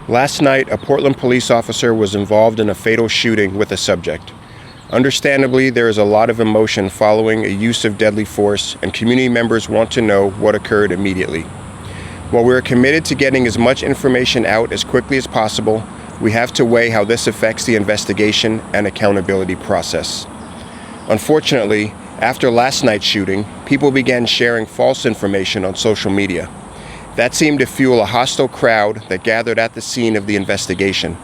Last night, a Portland police officer was involved in a fatal shooting with a subject. Understandably, there is a lot of emotion following a use of deadly force, and community members want to know what occurred immediately. While we are committed to getting as much information out as quickly as possible, we have to weigh how this affects the investigation and accountability process. Unfortunately, after last night's shooting, people began sharing false information on social media. That seemed to fuel a hostile crowd that gathered at the scene of the investigation.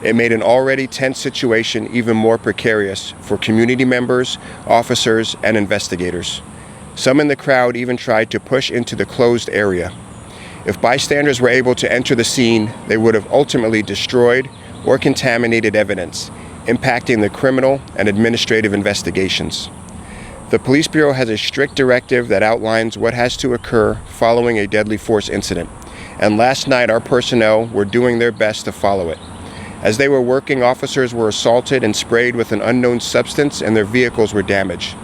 It made an already tense situation even more precarious for community members, officers, and investigators. Some in the crowd even tried to push into the closed area. If bystanders were able to enter the scene, they would have ultimately destroyed or contaminated evidence, impacting the criminal and administrative investigations. The Police Bureau has a strict directive that outlines what has to occur following a deadly force incident, and last night our personnel were doing their best to follow it. As they were working, officers were assaulted and sprayed with an unknown substance, and their vehicles were damaged.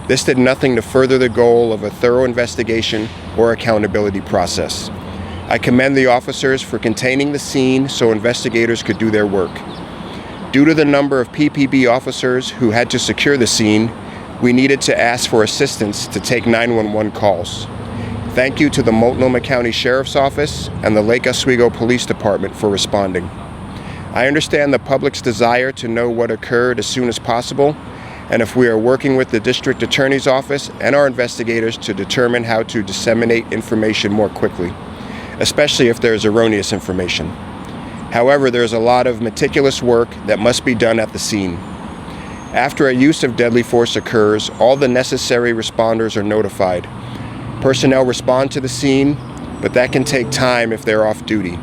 This did nothing to further the goal of a thorough investigation or accountability process. I commend the officers for containing the scene so investigators could do their work. Due to the number of PPB officers who had to secure the scene, we needed to ask for assistance to take 911 calls. Thank you to the Multnomah County Sheriff's Office and the Lake Oswego Police Department for responding. I understand the public's desire to know what occurred as soon as possible, and if we are working with the District Attorney's Office and our investigators to determine how to disseminate information more quickly, especially if there is erroneous information. However, there is a lot of meticulous work that must be done at the scene. After a use of deadly force occurs, all the necessary responders are notified. Personnel respond to the scene, but that can take time if they're off duty.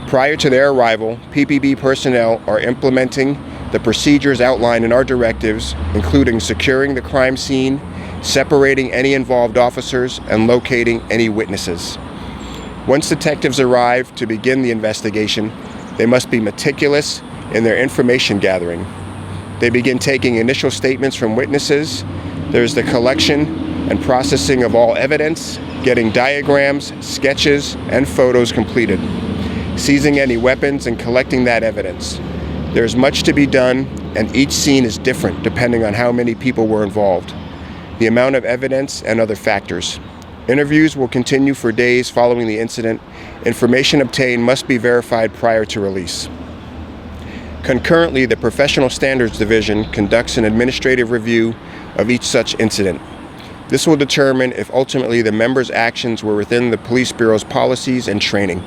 Prior to their arrival, PPB personnel are implementing the procedures outlined in our directives, including securing the crime scene, separating any involved officers, and locating any witnesses. Once detectives arrive to begin the investigation, they must be meticulous in their information gathering. They begin taking initial statements from witnesses. There's the collection and processing of all evidence, getting diagrams, sketches, and photos completed, seizing any weapons and collecting that evidence. There's much to be done, and each scene is different depending on how many people were involved, the amount of evidence, and other factors. Interviews will continue for days following the incident. Information obtained must be verified prior to release. Concurrently, the Professional Standards Division conducts an administrative review of each such incident. This will determine if ultimately the members' actions were within the Police Bureau's policies and training.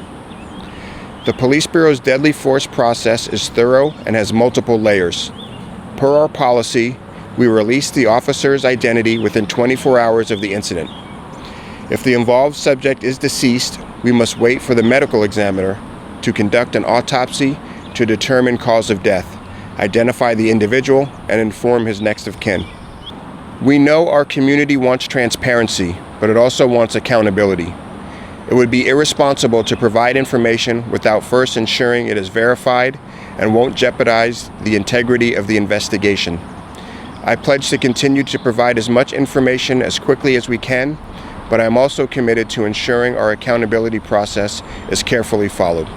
The Police Bureau's deadly force process is thorough and has multiple layers. Per our policy, we release the officer's identity within 24 hours of the incident. If the involved subject is deceased, we must wait for the medical examiner to conduct an autopsy to determine cause of death, identify the individual, and inform his next of kin. We know our community wants transparency, but it also wants accountability. It would be irresponsible to provide information without first ensuring it is verified and won't jeopardize the integrity of the investigation. I pledge to continue to provide as much information as quickly as we can, but I'm also committed to ensuring our accountability process is carefully followed.